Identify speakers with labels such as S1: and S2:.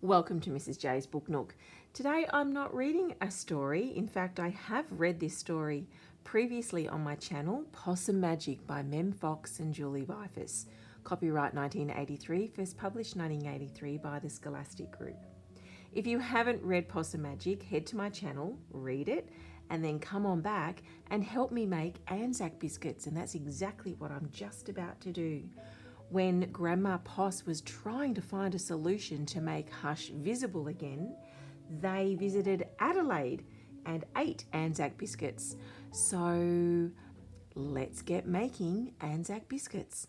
S1: Welcome to Mrs. J's Book Nook. Today I'm not reading a story. In fact, I have read this story previously on my channel, Possum Magic by Mem Fox and Julie Vivas. Copyright 1983, first published 1983 by the Scholastic Group. If you haven't read Possum Magic, head to my channel, read it, and then come on back and help me make Anzac Biscuits, and that's exactly what I'm just about to do. When Grandma Poss was trying to find a solution to make Hush visible again, they visited Adelaide and ate Anzac Biscuits. So let's get making Anzac Biscuits.